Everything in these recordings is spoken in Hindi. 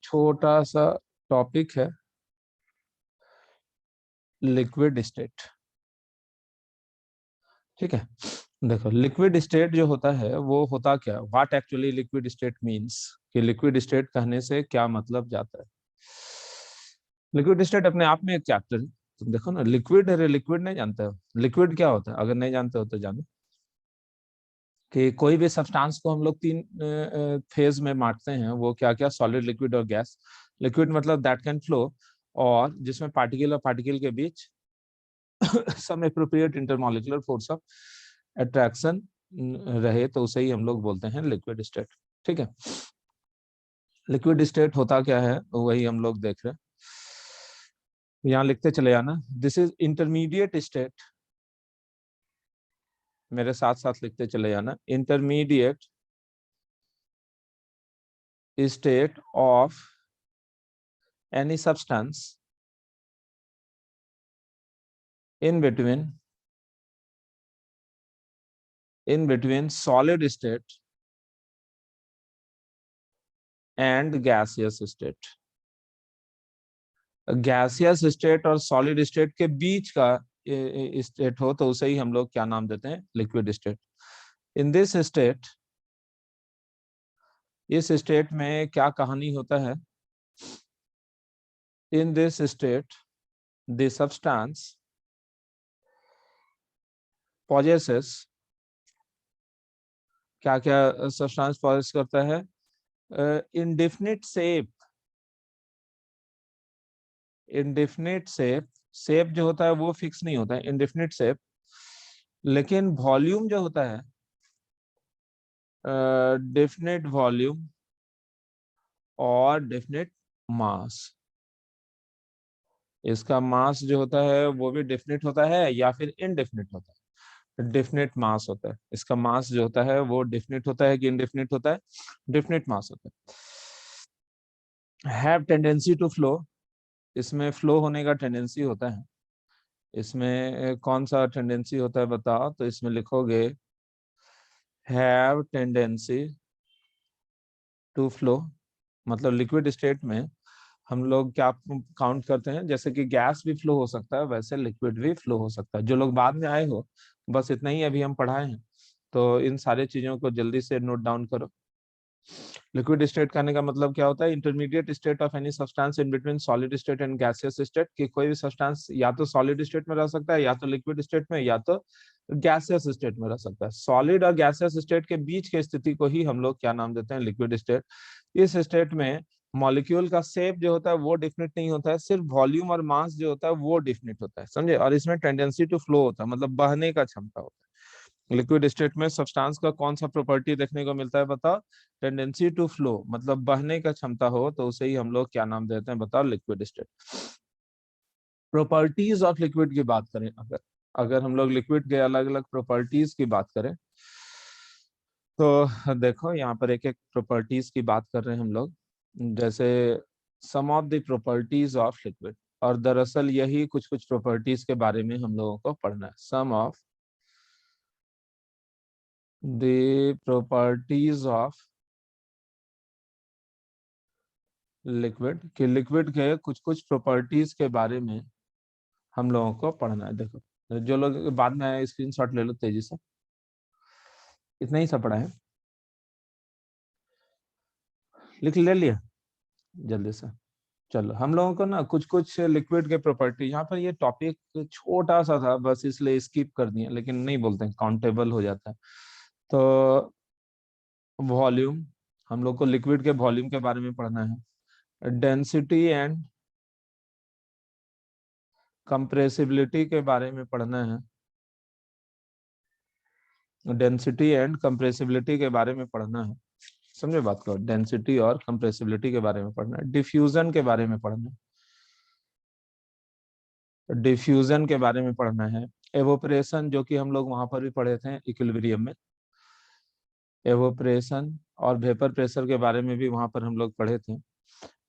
छोटा सा टॉपिक है लिक्विड स्टेट। ठीक है, देखो लिक्विड स्टेट जो होता है वो होता क्या, what actually liquid state means, कि लिक्विड स्टेट कहने से क्या मतलब जाता है। लिक्विड स्टेट अपने आप में एक चैप्टर है। तुम देखो ना, लिक्विड है, लिक्विड नहीं जानते हो लिक्विड क्या होता है? अगर नहीं जानते हो तो जानो कि कोई भी सब्सटेंस को हम लोग तीन फेज में बांटते हैं। वो क्या क्या, सॉलिड, लिक्विड और गैस। लिक्विड मतलब दैट कैन फ्लो, और जिसमें पार्टिकल और पार्टिकल के बीच some appropriate intermolecular force of attraction रहे, तो उसे ही हम लोग बोलते हैं लिक्विड स्टेट। ठीक है, लिक्विड स्टेट होता क्या है वही हम लोग देख रहे हैं। यहाँ लिखते चले जाना, दिस इज इंटरमीडिएट स्टेट। मेरे साथ साथ लिखते चले जाना, intermediate state of any substance in between solid state and gaseous state। Gaseous state और सॉलिड स्टेट के बीच का स्टेट हो तो उसे ही हम लोग क्या नाम देते हैं, liquid state. In this state, इस स्टेट में क्या कहानी होता है, in this state the substance possesses, क्या क्या सब्सटेंस पॉजेस करता है, indefinite shape. Indefinite shape, shape जो होता है वो फिक्स नहीं होता है, इंडेफिनिट शेप। लेकिन वॉल्यूम जो होता है, डेफिनेट वॉल्यूम और डेफिनेट मास। इसका मास जो होता है वो भी डेफिनेट होता है या फिर इनडेफिनेट होता है, डेफिनेट मास होता है। इसका मास जो होता है वो डेफिनेट होता है कि इनडेफिनेट होता है, डेफिनेट मास होता है। हैव टेंडेंसी टू फ्लो, इसमें फ्लो होने का टेंडेंसी होता है। इसमें कौन सा टेंडेंसी होता है बताओ, तो इसमें लिखोगे हैव टेंडेंसी टू फ्लो। मतलब लिक्विड स्टेट में हम लोग क्या काउंट करते हैं, जैसे कि गैस भी फ्लो हो सकता है वैसे लिक्विड भी फ्लो हो सकता है। जो लोग बाद में आए हो बस इतना ही अभी हम पढ़ाए हैं, तो इन सारे चीजों को जल्दी से नोट डाउन करो। लिक्विड स्टेट कहने का मतलब क्या होता है, intermediate state of any substance in between solid state and gaseous state. कि कोई भी सब्सटेंस या तो सॉलिड स्टेट में रह सकता है, या तो लिक्विड स्टेट में, या तो गैसियस स्टेट में रह सकता है। सॉलिड और गैसियस स्टेट के बीच की स्थिति को ही हम लोग क्या नाम देते हैं, लिक्विड स्टेट। इस स्टेट में मॉलिक्यूल का शेप जो होता है वो डिफिनिट नहीं होता है, सिर्फ वॉल्यूम और मास जो होता है वो डिफिनिट होता है, समझे। और इसमें टेंडेंसी टू फ्लो होता है, मतलब बहने का क्षमता होता है। लिक्विड स्टेट में सब्सटेंस का कौन सा प्रॉपर्टी देखने को मिलता है बताओ, टेंडेंसी टू फ्लो, मतलब बहने का क्षमता हो तो उसे ही हम लोग क्या नाम देते हैं बताओ, liquid state. Properties of liquid की बात करें, अगर अगर हम लोग लिक्विड के अलग अलग प्रॉपर्टीज की बात करें, तो देखो यहाँ पर एक एक प्रॉपर्टीज की बात कर रहे हैं हम लोग। जैसे some of the properties of liquid, और दरअसल यही कुछ कुछ प्रॉपर्टीज के बारे में हम लोगों को पढ़ना है। Some of the properties of liquid, कि लिक्विड के कुछ कुछ प्रॉपर्टीज के बारे में हम लोगों को पढ़ना है। देखो जो लोग बाद में आए स्क्रीनशॉट ले लो तेजी से, इतना ही सा पढ़ा है, लिख ले लिया जल्दी से। चलो हम लोगों को ना कुछ कुछ लिक्विड के प्रॉपर्टी, यहाँ पर ये टॉपिक छोटा सा था बस इसलिए स्किप कर दिया, लेकिन नहीं बोलते हैं, काउंटेबल हो जाता है। तो वॉल्यूम, हम लोग को लिक्विड के वॉल्यूम के बारे में पढ़ना है। डेंसिटी एंड कंप्रेसिबिलिटी के बारे में पढ़ना है। डेंसिटी एंड कंप्रेसिबिलिटी के बारे में पढ़ना है, समझे बात को। डेंसिटी और कंप्रेसिबिलिटी के बारे में पढ़ना है। डिफ्यूजन के बारे में पढ़ना है, डिफ्यूजन के बारे में पढ़ना है। एवोपरेशन, जो कि हम लोग वहां पर भी पढ़े थे इक्विलिब्रियम में, एवोपरेशन और वेपर प्रेशर के बारे में भी वहां पर हम लोग पढ़े थे।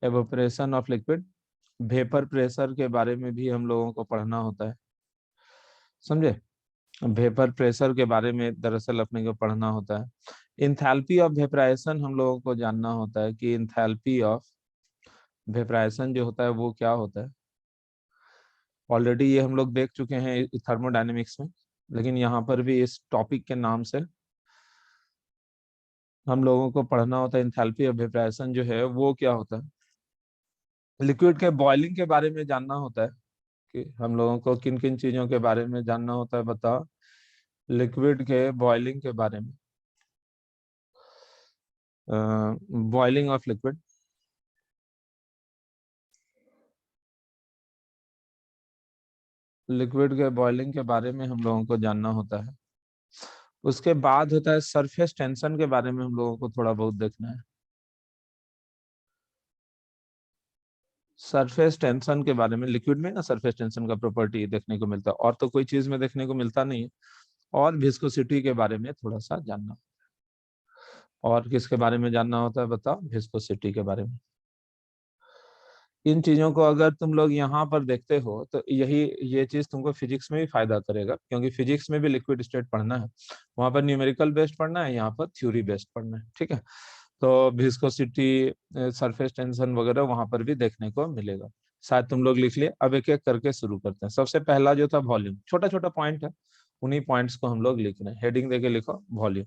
Evaporation of liquid, vapour pressure के बारे में भी हम लोगों को पढ़ना होता है, समझे। वेपर प्रेशर के बारे में दरअसल अपने को पढ़ना होता है। इंथैल्पी ऑफ वेपराइजेशन हम लोगों को जानना होता है कि इंथैल्पी ऑफ वेपराइजेशन जो होता है वो क्या होता है, ऑलरेडी ये हम लोग देख चुके हैं थर्मोडायनेमिक्स में, लेकिन यहाँ पर भी इस टॉपिक के नाम से हम लोगों को पढ़ना होता है एंथैल्पी ऑफ वेपराइजेशन जो है वो क्या होता है। लिक्विड के बॉइलिंग के बारे में जानना होता है कि हम लोगों को किन किन चीजों के बारे में जानना होता है, बताओ। लिक्विड के बॉइलिंग के बारे में, बॉइलिंग ऑफ लिक्विड, लिक्विड के बॉइलिंग के बारे में हम लोगों को जानना होता है। उसके बाद होता है सरफेस टेंशन के बारे में हम लोगों को थोड़ा बहुत देखना है। सरफेस टेंशन के बारे में लिक्विड में ना सरफेस टेंशन का प्रॉपर्टी देखने को मिलता है, और तो कोई चीज में देखने को मिलता नहीं है। और विस्कोसिटी के बारे में थोड़ा सा जानना, और किसके बारे में जानना होता है बताओ, विस्कोसिटी के बारे में। इन चीजों को अगर तुम लोग यहाँ पर देखते हो तो यही ये चीज तुमको फिजिक्स में भी फायदा करेगा, क्योंकि फिजिक्स में भी लिक्विड स्टेट पढ़ना है, वहां पर न्यूमेरिकल बेस्ड पढ़ना है, यहाँ पर थ्योरी बेस्ड पढ़ना है, ठीक है। तो विस्कोसिटी, सरफेस टेंशन वगैरह वहां पर भी देखने को मिलेगा। शायद तुम लोग लिख लिए। अब एक एक करके शुरू करते हैं। सबसे पहला जो था वॉल्यूम, छोटा छोटा पॉइंट है, उन्हीं पॉइंट्स को हम लोग लिख रहे हैं। हेडिंग देके लिखो वॉल्यूम।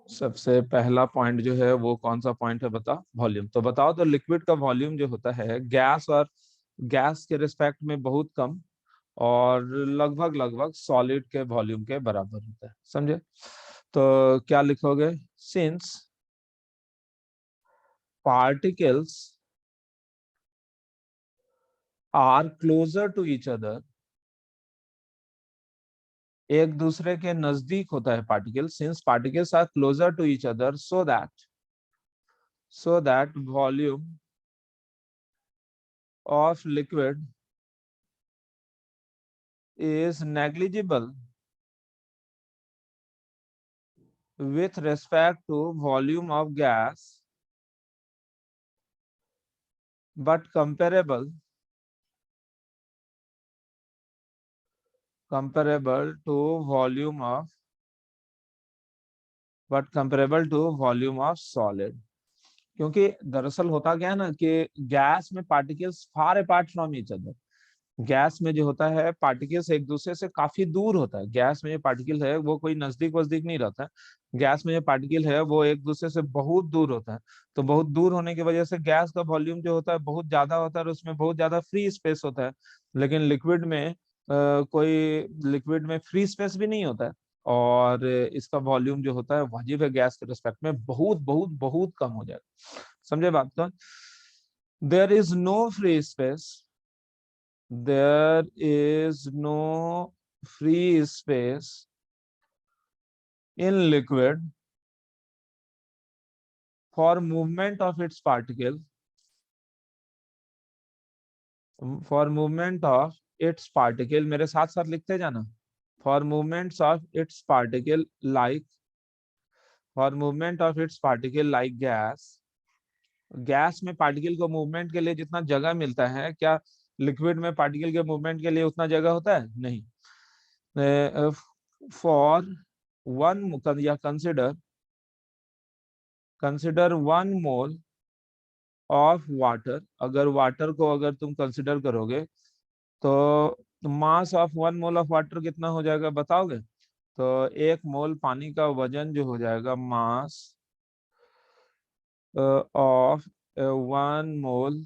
सबसे पहला पॉइंट जो है वो कौन सा पॉइंट है बताओ, वॉल्यूम। तो बताओ तो लिक्विड का वॉल्यूम जो होता है गैस और गैस के रिस्पेक्ट में बहुत कम, और लगभग लगभग सॉलिड के वॉल्यूम के बराबर होता है, समझे। तो क्या लिखोगे, since particles are closer to each other, एक दूसरे के नजदीक होता है particle, since particles are closer to each other so that volume of liquid is negligible with respect to volume of gas, but comparable to volume of solid। क्योंकि दरअसल होता क्या है ना कि गैस में particles far apart from each other, gas में जो होता है पार्टिकल्स एक दूसरे से काफी दूर होता है। गैस में जो पार्टिकल है वो कोई नजदीक वजदीक नहीं रहता है, गैस में जो पार्टिकल है वो एक दूसरे से बहुत दूर होता है। तो बहुत दूर होने की वजह से गैस का वॉल्यूम जो होता है बहुत ज्यादा होता है, और उसमें बहुत ज्यादा फ्री स्पेस होता है। लेकिन कोई लिक्विड में फ्री स्पेस भी नहीं होता है, और इसका वॉल्यूम जो होता है वाजिब है गैस के रिस्पेक्ट में बहुत बहुत बहुत कम हो जाएगा, समझे बात को। There is no free space, there is no free space in liquid for movement of its particle, मेरे साथ साथ लिखते जाना, for movements of its particle like gas। Gas में पार्टिकल को मूवमेंट के लिए जितना जगह मिलता है, क्या लिक्विड में पार्टिकल के मूवमेंट के लिए उतना जगह होता है? नहीं। फॉर वन या कंसिडर 1 मोल ऑफ वाटर, अगर वाटर को अगर तुम कंसिडर करोगे तो mass of 1 mole of water कितना हो जाएगा बताओगे। तो 1 मोल पानी का वजन जो हो जाएगा, मास ऑफ 1 मोल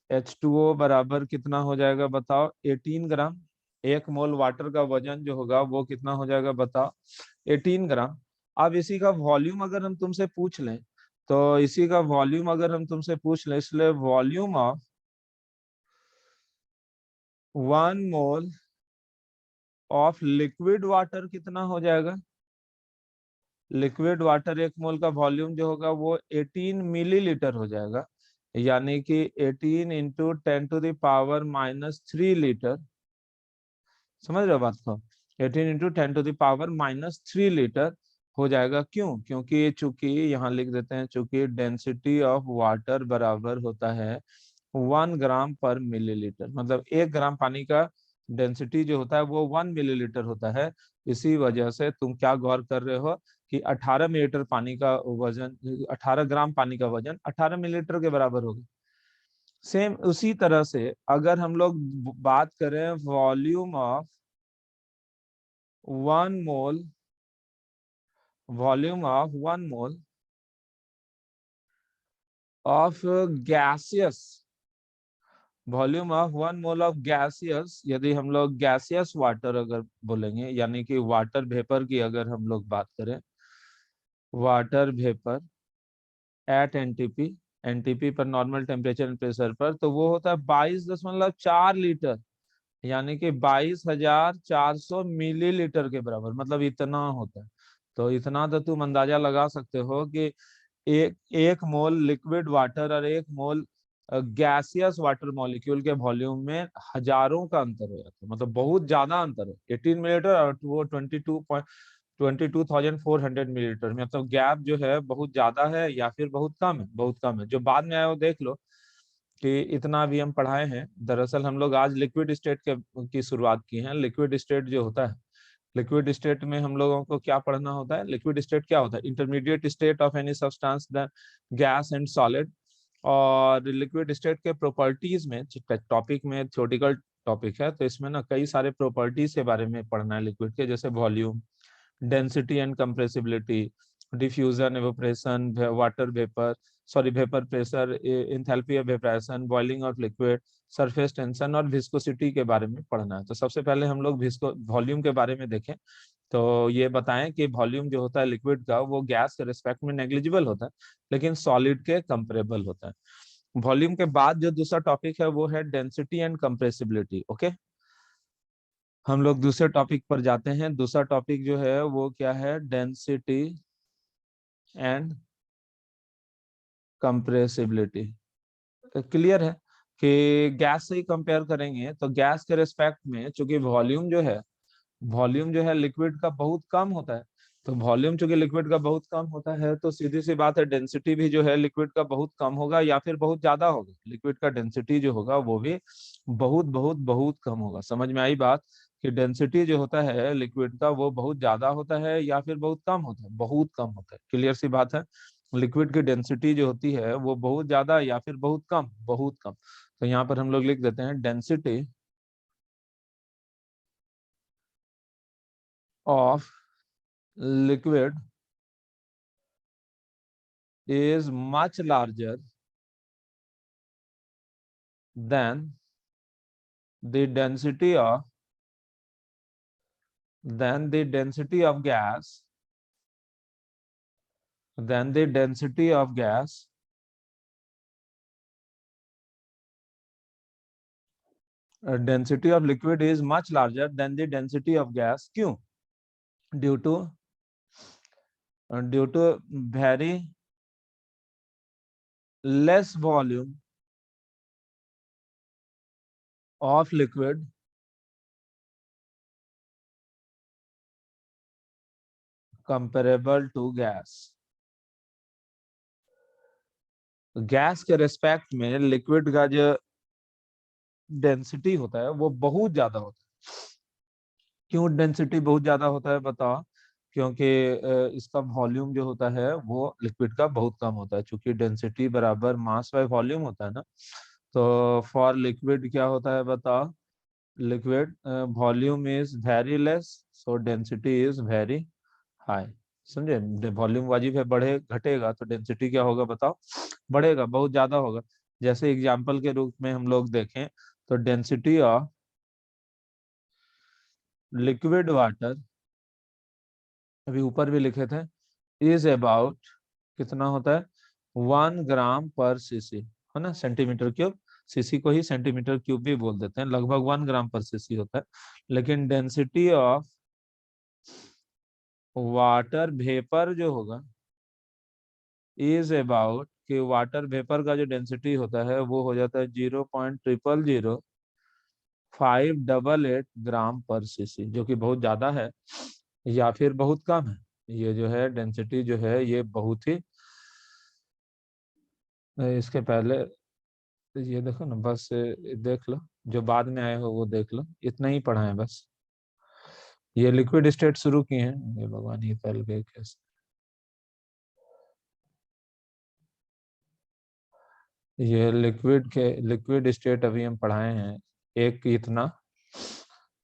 H2O बराबर कितना हो जाएगा बताओ, 18 ग्राम। 1 मोल वाटर का वजन जो होगा वो कितना हो जाएगा बताओ, 18 ग्राम। अब इसी का वॉल्यूम अगर हम तुमसे पूछ लें, तो इसी का वॉल्यूम अगर हम तुमसे पूछ लें, इसलिए volume of 1 mole of liquid water कितना हो जाएगा। लिक्विड वाटर 1 मोल का वॉल्यूम जो होगा वो 18 मिलीलीटर हो जाएगा, यानी कि 18 इंटू 10⁻³ लीटर। समझ रहे हो बात को, 18 इंटू 10⁻³ लीटर हो जाएगा। क्यों? क्योंकि चूंकि यहाँ लिख देते हैं, चूंकि डेंसिटी ऑफ वाटर बराबर होता है 1 ग्राम पर मिलीलीटर, मतलब 1 ग्राम पानी का डेंसिटी जो होता है वो 1 मिलीलीटर होता है। इसी वजह से तुम क्या गौर कर रहे हो कि 18 मिलीलीटर पानी का वजन, 18 ग्राम पानी का वजन 18 मिलीलीटर के बराबर होगा। सेम उसी तरह से अगर हम लोग बात करें volume of 1 mole, volume of 1 mole of gaseous, volume of 1 mole of gaseous, यदि हम लोग गैसियस वाटर अगर बोलेंगे, यानी कि वाटर वेपर की अगर हम लोग बात करें, water vapour at NTP, NTP पर नॉर्मल टेम्परेचर एंड प्रेशर पर, तो वो होता है 22.4 लीटर, यानी कि 22,400 मिलीलीटर के बराबर, मतलब इतना होता है। तो इतना तो तुम अंदाजा लगा सकते हो कि एक एक मोल लिक्विड वाटर और एक मोल गैसियस वाटर मॉलिक्यूल के वॉल्यूम में हजारों का अंतर हो जाता है, मतलब बहुत ज्यादा अंतर है। 18 मिलीलीटर और वो 22,400 मिलीलीटर में, मतलब गैप जो है बहुत ज्यादा है या फिर बहुत कम है, बहुत कम है। जो बाद में आया वो देख लो कि इतना भी हम पढ़ाए हैं। दरअसल हम लोग आज लिक्विड स्टेट के की शुरुआत की है। लिक्विड स्टेट जो होता है, लिक्विड स्टेट में हम लोगों को क्या पढ़ना होता है? लिक्विड स्टेट क्या होता है? Intermediate state of any substance than gas and solid. और लिक्विड स्टेट के प्रॉपर्टीज में टॉपिक में थ्योरेटिकल टॉपिक है, तो इसमें ना कई सारे प्रॉपर्टीज के बारे में पढ़ना है लिक्विड के, जैसे volume, density and compressibility, diffusion, evaporation, water vapour, sorry vapour pressure, enthalpy of vaporisation, boiling of liquid, surface tension और विस्कोसिटी के बारे में पढ़ना है। तो सबसे पहले हम लोग वॉल्यूम के बारे में देखें। तो ये बताएं कि वॉल्यूम जो होता है लिक्विड का वो गैस के रिस्पेक्ट में नेग्लिजिबल होता है, लेकिन सॉलिड के कंपेरेबल होता है। वॉल्यूम के बाद जो दूसरा टॉपिक है वो है डेंसिटी एंड कंप्रेसिबिलिटी। ओके, हम लोग दूसरे टॉपिक पर जाते हैं। दूसरा टॉपिक जो है वो क्या है? Density and compressibility. क्लियर है कि गैस से ही कंपेयर करेंगे तो गैस के रिस्पेक्ट में चूंकि वॉल्यूम जो है लिक्विड का बहुत कम होता है, तो वॉल्यूम चूंकि लिक्विड का बहुत कम होता है तो सीधी सी बात है डेंसिटी भी जो है लिक्विड का बहुत कम होगा या फिर बहुत ज्यादा होगा। लिक्विड का डेंसिटी जो होगा वो भी बहुत बहुत बहुत कम होगा। समझ में आई बात कि डेंसिटी जो होता है लिक्विड का वो बहुत ज्यादा होता है या फिर बहुत कम होता है? बहुत कम होता है। क्लियर सी बात है, लिक्विड की डेंसिटी जो होती है वो बहुत ज्यादा या फिर बहुत कम? बहुत कम। तो यहाँ पर हम लोग लिख देते हैं density of liquid is much larger than the density of gas, than the density of gas density of liquid is much larger than the density of gas. क्यों? due to very less volume of liquid comparable to gas. Gas के रेस्पेक्ट में लिक्विड का जो डेंसिटी होता है वो बहुत ज्यादा होता है। क्यों डेंसिटी बहुत ज्यादा होता है बताओ? क्योंकि इसका वॉल्यूम जो होता है वो लिक्विड का बहुत कम होता है, क्योंकि डेंसिटी बराबर मास बाय वॉल्यूम होता है ना। तो फॉर लिक्विड क्या होता है बताओ? Liquid volume is very less, so density is very high. समझे? वॉल्यूम वाजिब है, बढ़े घटेगा तो डेंसिटी क्या होगा बताओ? बढ़ेगा, बहुत ज्यादा होगा। जैसे एग्जाम्पल के रूप में हम लोग देखें तो डेंसिटी ऑफ लिक्विड वाटर, अभी ऊपर भी लिखे थे, इज अबाउट, कितना होता है? 1 ग्राम पर सीसी, है ना, सेंटीमीटर क्यूब। सीसी को ही सेंटीमीटर क्यूब भी बोल देते हैं, लगभग 1 ग्राम पर सीसी होता है। लेकिन डेंसिटी ऑफ वाटर वेपर जो होगा इज अबाउट, कि वाटर वेपर का जो डेंसिटी होता है वो हो जाता है 0.000588 ग्राम पर सीसी, जो कि बहुत ज्यादा है या फिर बहुत कम है। ये जो है डेंसिटी जो है ये बहुत ही, इसके पहले ये देखो ना, बस देख लो, जो बाद में आए हो वो देख लो, इतना ही पढ़ा है बस। ये लिक्विड स्टेट शुरू किए हैं, ये भगवान ये तल गए कैसे। ये लिक्विड स्टेट अभी हम पढ़ाए हैं, एक इतना,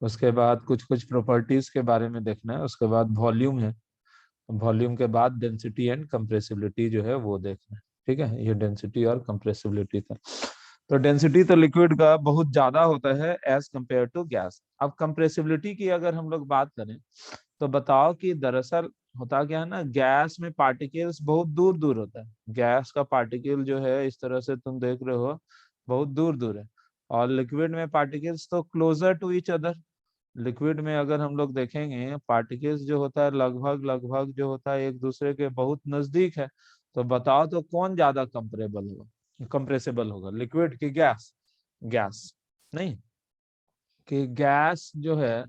उसके बाद कुछ कुछ प्रॉपर्टीज के बारे में देखना है, उसके बाद वॉल्यूम है, वॉल्यूम के बाद डेंसिटी एंड कंप्रेसिबिलिटी जो है वो देखना है। ठीक है, ये डेंसिटी और कंप्रेसिबिलिटी था। तो डेंसिटी तो लिक्विड का बहुत ज्यादा होता है एज कंपेयर टू गैस। अब कंप्रेसिबिलिटी की अगर हम लोग बात करें, तो बताओ कि दरअसल होता क्या है ना, गैस में पार्टिकल्स बहुत दूर दूर होता है। गैस का पार्टिकल जो है इस तरह से तुम देख रहे हो, बहुत दूर दूर है। और लिक्विड में पार्टिकल्स तो closer to each other. Liquid में अगर हम लोग देखेंगे, पार्टिकल्स जो होता है लगभग लगभग जो होता है एक दूसरे के बहुत नजदीक है। तो बताओ तो कौन ज्यादा कंप्रेबल होगा, कंप्रेसिबल होगा, लिक्विड की गैस? गैस नहीं, कि गैस जो है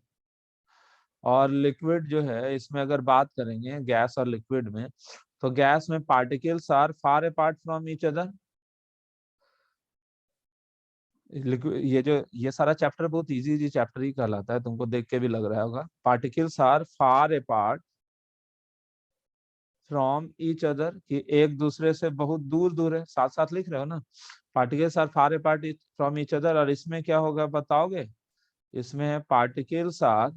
और लिक्विड जो है, इसमें अगर बात करेंगे गैस और लिक्विड में, तो गैस में particles are far apart from each other. Liquid, ये सारा चैप्टर बहुत इजी इजी चैप्टर ही कहलाता है, तुमको देख के भी लग रहा होगा। Particles are far apart from each other, कि एक दूसरे से बहुत दूर दूर है, साथ साथ लिख रहे हो ना। Particles are far apart from each other, और इसमें क्या होगा बताओगे? इसमें है particles are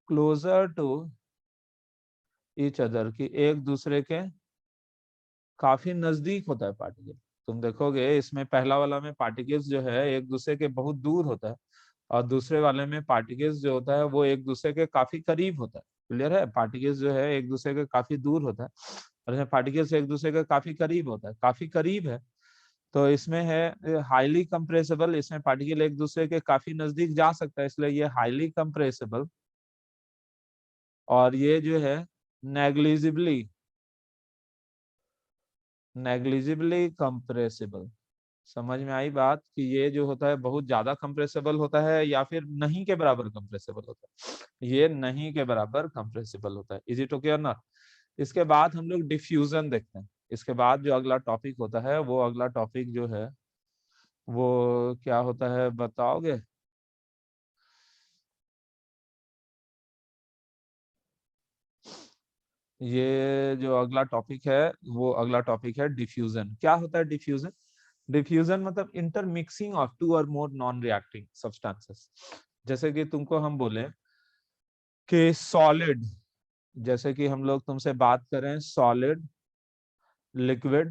closer to each other, की एक दूसरे के काफी नजदीक होता है पार्टिकल। तुम देखोगे इसमें पहला वाला में पार्टिकल्स जो है एक दूसरे के बहुत दूर होता है, और दूसरे वाले में पार्टिकल्स जो होता है वो एक दूसरे के काफी करीब होता है। क्लियर है? पार्टिकल्स जो है एक दूसरे के काफी दूर होता है, और इसमें पार्टिकल्स एक दूसरे के काफी करीब होता है, काफी करीब है। तो इसमें है हाईली कंप्रेसिबल, इसमें पार्टिकल एक दूसरे के काफी नजदीक जा सकता है, इसलिए ये हाईली कंप्रेसिबल। और ये जो है नेग्लिजिबली नेग्लिजिबली कंप्रेसिबल। समझ में आई बात? कि ये जो होता है बहुत ज्यादा कंप्रेसिबल होता है या फिर नहीं के बराबर कंप्रेसिबल होता है? ये नहीं के बराबर कंप्रेसिबल होता है। इज इट ओके ना? इसके बाद हम लोग डिफ्यूजन देखते हैं। इसके बाद जो अगला टॉपिक होता है, वो अगला टॉपिक जो है वो क्या होता है बताओगे? ये जो अगला टॉपिक है, वो अगला टॉपिक है डिफ्यूजन। क्या होता है डिफ्यूजन? डिफ्यूजन मतलब intermixing of two or more non reacting substances. जैसे कि तुमको हम बोले कि सॉलिड, जैसे कि हम लोग तुमसे बात करें सॉलिड, लिक्विड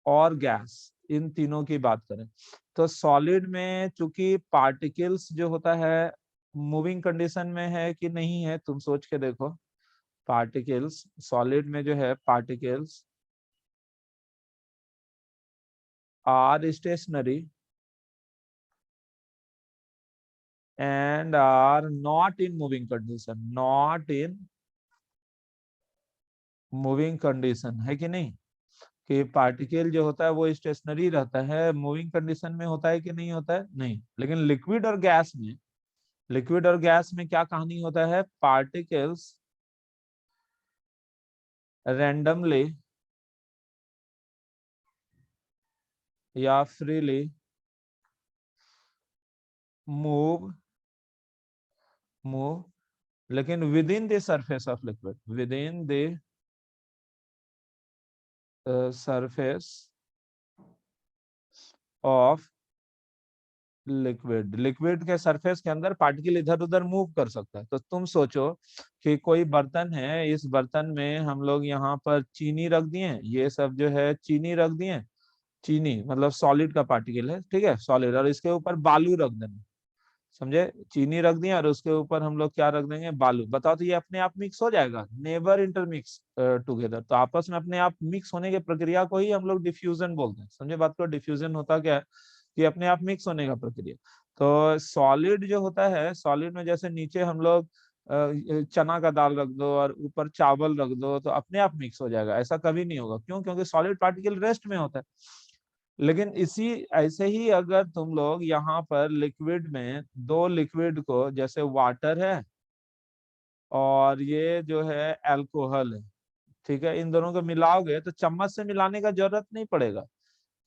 और गैस, इन तीनों की बात करें, तो सॉलिड में चूंकि पार्टिकल्स जो होता है मूविंग कंडीशन में है कि नहीं है, तुम सोच के देखो। पार्टिकल्स सॉलिड में जो है, particles are stationary and are not in moving condition, not in moving condition, है कि नहीं? कि पार्टिकल जो होता है वो स्टेशनरी रहता है, मूविंग कंडीशन में होता है कि नहीं होता है? नहीं। लेकिन लिक्विड और गैस में क्या कहानी होता है? पार्टिकल्स रैंडमली या फ्रीली मूव मूव लेकिन with in the surface of liquid, with in the surface of liquid. Liquid के सरफेस के अंदर पार्टिकल इधर उधर मूव कर सकता है। तो तुम सोचो कि कोई बर्तन है, इस बर्तन में हम लोग यहाँ पर चीनी रख दिए, ये सब जो है चीनी रख दिए, चीनी मतलब सॉलिड का पार्टिकल है, ठीक है, सॉलिड, और इसके ऊपर बालू रख देना। समझे? चीनी रख दिया और उसके ऊपर हम लोग क्या रख देंगे? बालू। बताओ तो ये अपने आप मिक्स हो जाएगा? Never intermix together. तो आपस में अपने आप मिक्स होने की प्रक्रिया को ही हम लोग डिफ्यूजन बोलते हैं। समझे बात को? डिफ्यूजन होता क्या है? कि अपने आप मिक्स होने का प्रक्रिया। तो सॉलिड जो होता है, सॉलिड में जैसे नीचे हम लोग चना का दाल रख दो और ऊपर चावल रख दो, तो अपने आप मिक्स हो जाएगा? ऐसा कभी नहीं होगा। क्यों? क्योंकि सॉलिड पार्टिकल रेस्ट में होता है। लेकिन इसी ऐसे ही अगर तुम लोग यहाँ पर लिक्विड में, दो लिक्विड को, जैसे वाटर है और ये जो है अल्कोहल है, ठीक है, इन दोनों को मिलाओगे तो चम्मच से मिलाने का जरूरत नहीं पड़ेगा,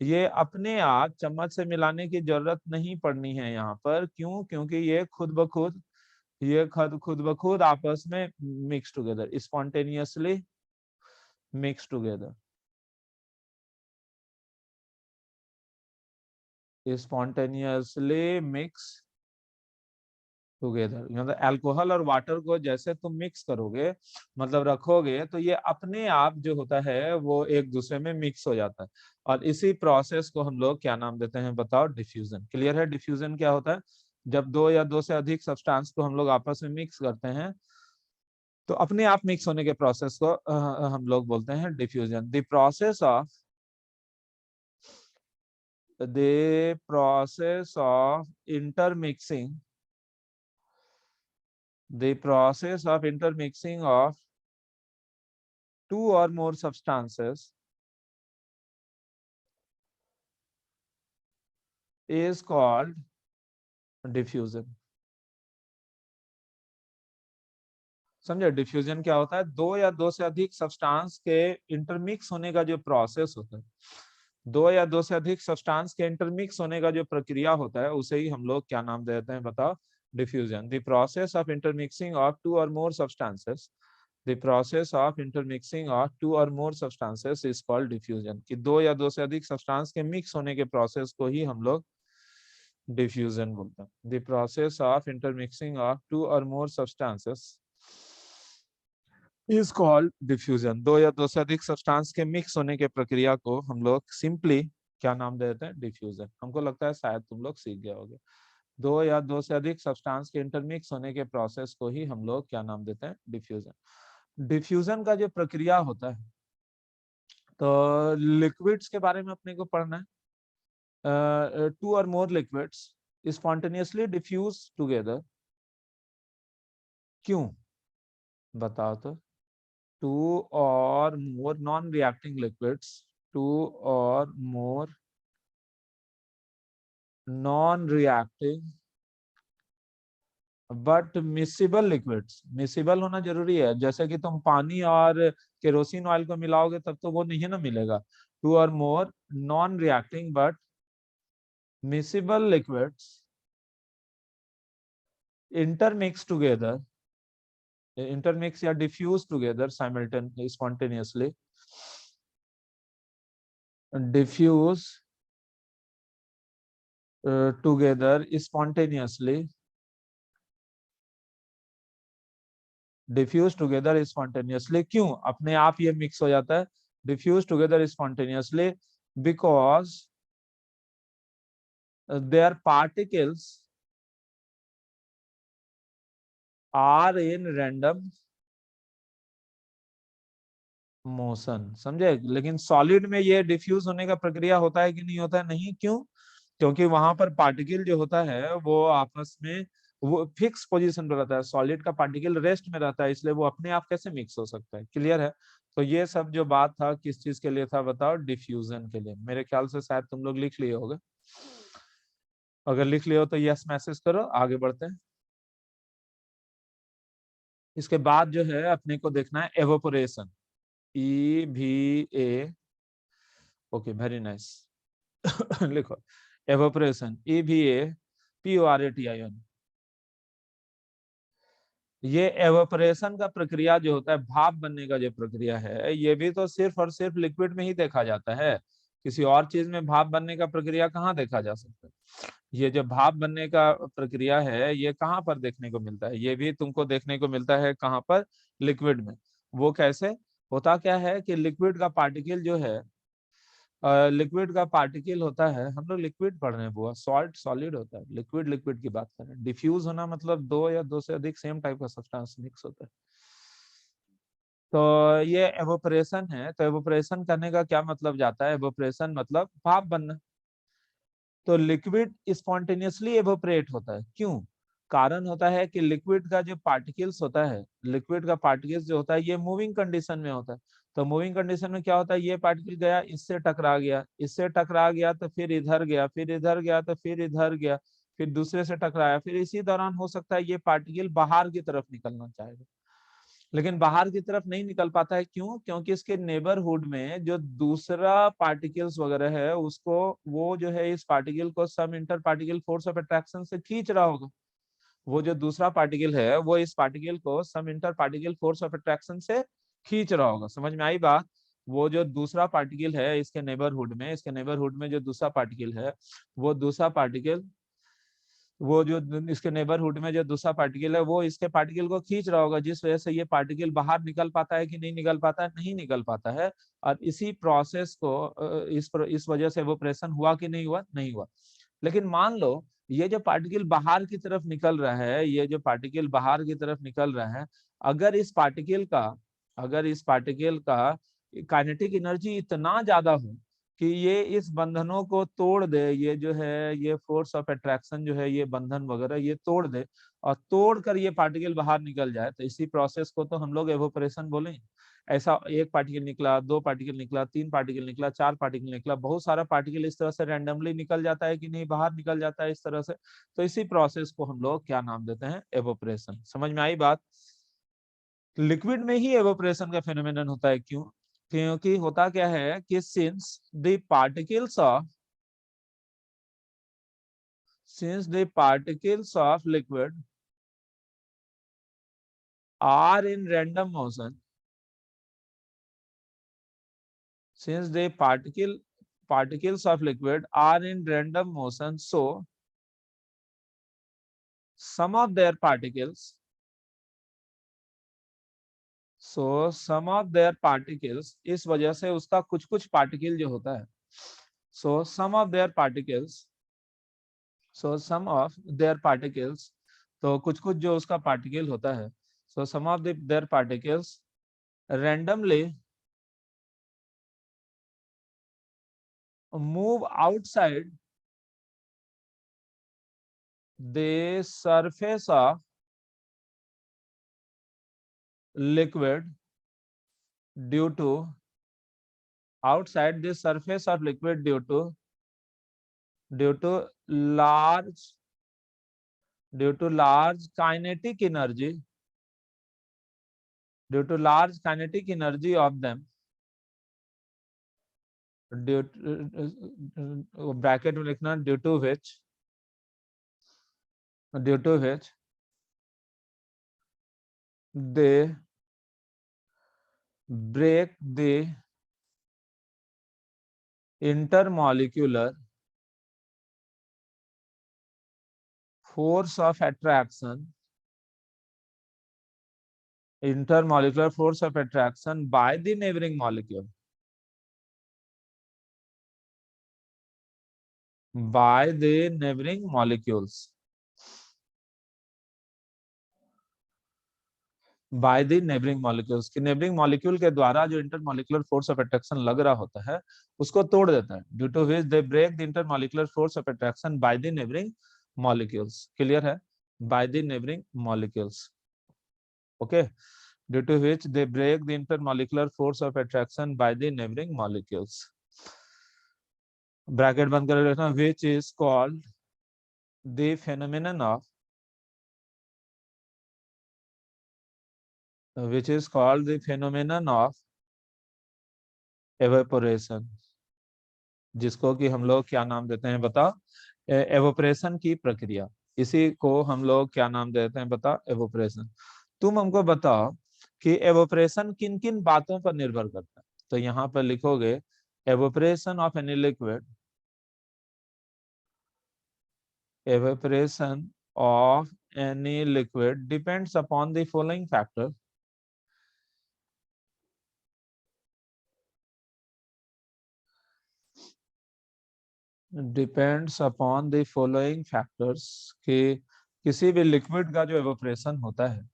ये अपने आप चम्मच से मिलाने की जरूरत नहीं पड़नी है यहाँ पर। क्यों? क्योंकि ये खुद ब खुद, ये खुद ब खुद आपस में mix together, spontaneously mix together, spontaneously mix together. मतलब अल्कोहल और वाटर को जैसे तुम मिक्स करोगे, मतलब रखोगे, तो ये अपने आप जो होता है वो एक दूसरे में मिक्स हो जाता है। और इसी प्रोसेस को हम लोग क्या नाम देते हैं बताओ? डिफ्यूजन। क्लियर है? डिफ्यूजन क्या होता है? जब दो या दो से अधिक सब्सटेंस को हम लोग आपस में मिक्स करते हैं तो अपने आप मिक्स होने के प्रोसेस को हम लोग बोलते हैं diffusion. The process of intermixing, the process of intermixing of two or more substances is called diffusion। समझे? डिफ्यूजन क्या होता है? दो या दो से अधिक सब्सटेंस के इंटरमिक्स होने का जो प्रोसेस होता है, दो या दो से अधिक सब्सटेंस के इंटरमिक्स होने का जो प्रक्रिया होता है, उसे ही हम लोग क्या नाम देते हैं बताओ? Diffusion. The process of intermixing of two or more substances, the process of intermixing of two or more substances is called diffusion. कि दो या दो से अधिक सब्सटेंस के मिक्स होने के प्रोसेस को ही हम लोग डिफ्यूजन बोलते हैं। The process of intermixing of two or more substances is called diffusion. दो या दो से अधिक सब्सटेंस के मिक्स होने के प्रक्रिया को हम लोग सिंपली क्या नाम देते हैं? डिफ्यूजन। हमको लगता है शायद तुम लोग सीख गए होगे। दो या दो से अधिक सब्सटेंस के इंटरमिक्स होने के प्रोसेस को ही हम लोग क्या नाम देते हैं? डिफ्यूजन। डिफ्यूजन का जो प्रक्रिया होता है, तो लिक्विड्स के बारे में अपने को पढ़ना है। Two or more liquids spontaneously diffuse together. क्यों? बताओ तो। Two or more non reacting liquids, two or more non reacting but miscible liquids. Miscible होना जरूरी है, जैसे कि तुम पानी और केरोसिन ऑयल को मिलाओगे तब तो वो नहीं ना मिलेगा। Two or more non reacting but miscible liquids intermix together, intermix या diffuse together simultaneously, spontaneously diffuse together spontaneously, diffuse together spontaneously. क्यों अपने आप ये मिक्स हो जाता है? Diffuse together spontaneously because their particles are in random motion. समझे? लेकिन सॉलिड में ये डिफ्यूज होने का प्रक्रिया होता है कि नहीं होता है? नहीं। क्यों? क्योंकि वहां पर पार्टिकल जो होता है वो आपस में वो फिक्स पोजीशन पर रहता है, सॉलिड का पार्टिकल रेस्ट में रहता है, इसलिए वो अपने आप कैसे मिक्स हो सकता है? क्लियर है? तो ये सब जो बात था किस चीज के लिए था बताओ? डिफ्यूजन के लिए। मेरे ख्याल से शायद तुम लोग लिख लिए होगे, अगर लिख लियो तो यस मैसेज करो, आगे बढ़ते हैं। इसके बाद जो है अपने को देखना है evaporation. EVA, okay very nice. लिखो एवोपोरेशन, EVAPORATION। ये एवोपोरेशन का प्रक्रिया जो होता है, भाप बनने का जो प्रक्रिया है, ये भी तो सिर्फ और सिर्फ लिक्विड में ही देखा जाता है। किसी और चीज में भाप बनने का प्रक्रिया कहाँ देखा जा सकता है? ये जो भाप बनने का प्रक्रिया है ये कहाँ पर देखने को मिलता है? ये भी तुमको देखने को मिलता है कहाँ पर? लिक्विड में। वो कैसे होता? क्या है कि लिक्विड का पार्टिकल जो है, लिक्विड का पार्टिकल होता है, हम लोग लिक्विड पढ़ रहे हैं बुआ, सॉल्ट सॉलिड होता है, लिक्विड लिक्विड की बात कर रहे हैं। डिफ्यूज होना मतलब दो या दो से अधिक सेम टाइप का सब्सटेंस मिक्स होता है। तो ये एवोपरेशन है। तो एवोपरेशन करने का क्या मतलब जाता है? एवोपरेशन मतलब भाप बनना। तो लिक्विड स्पॉन्टेनियसली एवोपरेट होता है। क्यों? कारण होता है कि लिक्विड का जो पार्टिकल्स होता है, लिक्विड का पार्टिकल्स जो होता है ये मूविंग कंडीशन में होता है। तो मूविंग कंडीशन में क्या होता है? ये पार्टिकल गया, इससे टकरा गया, इससे टकरा गया तो फिर इधर गया, फिर इधर गया तो फिर इधर गया, फिर दूसरे से टकराया, फिर इसी दौरान हो सकता है ये पार्टिकल बाहर की तरफ निकलना चाहेगा। लेकिन बाहर की तरफ नहीं निकल पाता है। क्यों? क्योंकि इसके नेबरहुड में जो दूसरा पार्टिकल्स वगैरह है उसको, वो जो है इस पार्टिकल को some inter particle force of attraction से खींच रहा होगा। वो जो दूसरा पार्टिकल है वो इस पार्टिकल को some inter particle force of attraction से खींच रहा होगा। समझ में आई बात? वो जो दूसरा पार्टिकल है इसके नेबरहुड में, इसके नेबरहुड में जो दूसरा पार्टिकल है, वो दूसरा पार्टिकल, वो जो इसके नेबरहुड में जो दूसरा पार्टिकल है वो इसके पार्टिकल को खींच रहा होगा, जिस वजह से ये पार्टिकल बाहर निकल पाता है कि नहीं निकल पाता है? नहीं निकल पाता है। और इसी प्रोसेस को इस वजह से इवेपोरेशन हुआ कि नहीं हुआ? नहीं हुआ। लेकिन मान लो ये जो पार्टिकल बाहर की तरफ निकल रहा है, ये जो पार्टिकल बाहर की तरफ निकल रहा है, अगर इस पार्टिकल का, अगर इस पार्टिकल का काइनेटिक एनर्जी इतना ज्यादा हो कि ये इस बंधनों को तोड़ दे, ये जो है ये फोर्स ऑफ अट्रैक्शन जो है ये बंधन वगैरह ये तोड़ दे और तोड़ कर ये पार्टिकल बाहर निकल जाए, तो इसी प्रोसेस को तो हम लोग एवोपरेशन बोलेंगे। ऐसा एक पार्टिकल निकला, दो पार्टिकल निकला, तीन पार्टिकल निकला, चार पार्टिकल निकला, बहुत सारा पार्टिकल इस तरह से रैंडमली निकल जाता है कि नहीं, बाहर निकल जाता है इस तरह से, तो इसी प्रोसेस को हम लोग क्या नाम देते हैं? एवोपरेशन। समझ में आई बात? लिक्विड में ही एवोपरेशन का फेनोमेनन होता है। क्यों? क्योंकि होता क्या है कि since the particles of liquid are in random motion, since the particles of liquid are in random motion, so some of their particles, इस वजह से उसका कुछ कुछ पार्टिकल जो होता है, some of their particles, some of their particles, तो कुछ कुछ जो उसका पार्टिकल होता है, some of their particles randomly move outside the surface of liquid due to outside the surface of liquid due to large kinetic energy, due to large kinetic energy of them, due to, bracket में लिखना, due to which they break the intermolecular force of attraction, by the neighboring molecule, by the neighboring molecules, by the neighboring molecules, कि neighboring molecule के द्वारा जो intermolecular force of attraction लग रहा होता है उसको तोड़ देता है, due to which they break the intermolecular force of attraction by the neighboring molecules. Clear है? By the neighboring molecules. Okay, due to which they break the intermolecular force of attraction by the neighboring molecules. Bracket बंद कर रखना, which is called the phenomenon of evaporation, जिसको कि हम लोग क्या नाम देते हैं बता? एवोपरेशन की प्रक्रिया। इसी को हम लोग क्या नाम देते हैं बता? एवोपरेशन। तुम हमको बताओ कि एवोपरेशन किन किन बातों पर निर्भर करता है? तो यहाँ पर लिखोगे evaporation of any liquid, evaporation of any liquid depends upon the following factor. Depends upon the following factors, कि किसी भी लिक्विड का जो एवोपरेशन होता है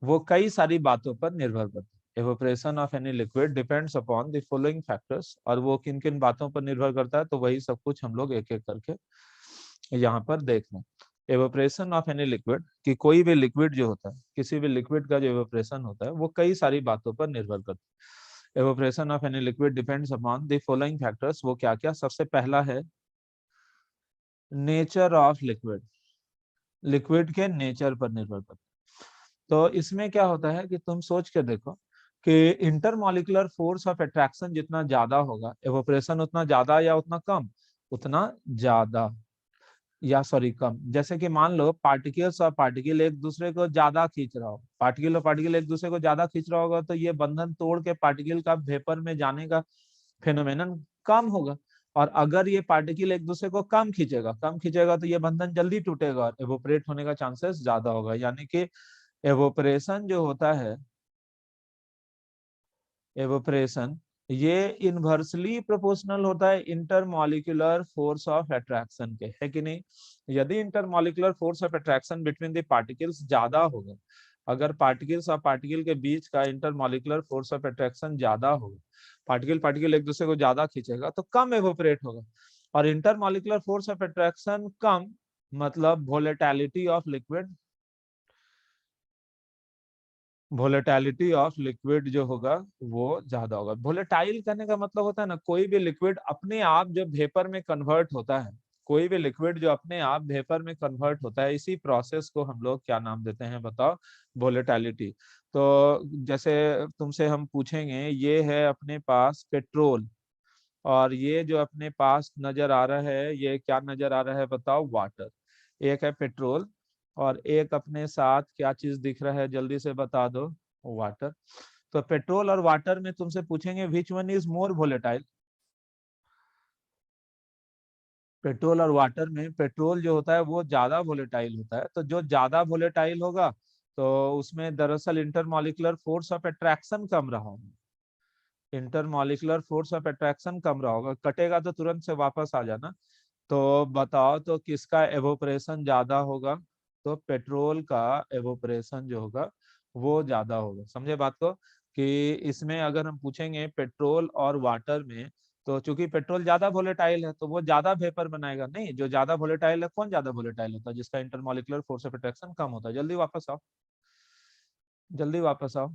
वो कई सारी बातों पर निर्भर करता है। Evaporation of any liquid depends upon the following factors, और वो किन किन बातों पर निर्भर करता है, तो वही सब कुछ हम लोग एक एक करके यहाँ पर देख लें। एवोपरेशन ऑफ एनी लिक्विड, कि कोई भी लिक्विड जो होता है, किसी भी लिक्विड का जो एवोपरेशन होता है वो कई सारी बातों पर निर्भर करता है। Evaporation of any liquid depends upon the following factors, वो क्या क्या? सबसे पहला है नेचर ऑफ लिक्विड, लिक्विड के नेचर पर निर्भर करता है। तो इसमें क्या होता है कि तुम सोच के देखो कि इंटरमॉलिक्यूलर फोर्स ऑफ अट्रैक्शन जितना ज्यादा होगा, एवोपरेशन उतना ज्यादा या उतना कम? उतना ज्यादा, या सॉरी कम। जैसे कि मान लो पार्टिकल्स और पार्टिकल एक दूसरे को ज्यादा खींच रहा हो, पार्टिकल और पार्टिकल एक दूसरे को ज्यादा खींच रहा होगा, तो ये बंधन तोड़ के पार्टिकल का वेपर में जाने का फेनोमेनन कम होगा। और अगर ये पार्टिकल एक दूसरे को कम खींचेगा तो ये बंधन जल्दी टूटेगा और एवोपरेट होने का चांसेस ज्यादा होगा। यानी कि एवोपरेशन जो होता है, एवोपरेशन, ये इनवर्सली प्रोपोर्शनल होता है इंटरमॉलिक्यूलर फोर्स ऑफ अट्रैक्शन के, है कि नहीं? यदि intermolecular force of attraction between the particles ज्यादा होगा, अगर पार्टिकल्स और पार्टिकल के बीच का इंटरमॉलिक्यूलर फोर्स ऑफ अट्रैक्शन ज्यादा होगा, पार्टिकल पार्टिकल एक दूसरे को ज्यादा खींचेगा, तो कम एवोपरेट होगा। और इंटरमॉलिक्यूलर फोर्स ऑफ अट्रैक्शन कम, मतलब volatility of liquid, volatility of liquid जो होगा वो ज्यादा होगा। वोलेटाइल करने का मतलब होता है ना, कोई भी लिक्विड अपने आप जो वेपर में कन्वर्ट होता है, कोई भी लिक्विड जो अपने आप वेपर में कन्वर्ट होता है, इसी प्रोसेस को हम लोग क्या नाम देते हैं बताओ? वोलेटिलिटी। तो जैसे तुमसे हम पूछेंगे, ये है अपने पास पेट्रोल, और ये जो अपने पास नजर आ रहा है, ये क्या नजर आ रहा है बताओ? वाटर। एक है पेट्रोल और एक अपने साथ क्या चीज दिख रहा है, जल्दी से बता दो? वाटर। तो पेट्रोल और वाटर में तुमसे पूछेंगे which one is more volatile? Petrol और वाटर में पेट्रोल जो होता है वो ज्यादा वोलेटाइल होता है। तो जो ज्यादा वोलेटाइल होगा तो उसमें दरअसल इंटरमॉलिक्यूलर फोर्स ऑफ अट्रैक्शन कम रहा होगा, इंटरमॉलिक्यूलर फोर्स ऑफ अट्रैक्शन कम रहा होगा। कटेगा तो तुरंत से वापस आ जाना। तो बताओ तो किसका एवोपरेशन ज्यादा होगा? तो पेट्रोल का एवोपरेशन जो होगा वो ज्यादा होगा। समझे बात को? कि इसमें अगर हम पूछेंगे पेट्रोल और वाटर में, तो चूंकि पेट्रोल ज्यादा वोलेटाइल है तो वो ज्यादा वेपर बनाएगा। नहीं, जो ज्यादा वोलेटाइल है, कौन ज्यादा वोलेटाइल होता है? जिसका इंटरमॉलिक्यूलर फोर्स ऑफ अट्रैक्शन कम होता है। जल्दी वापस आओ, जल्दी वापस आओ।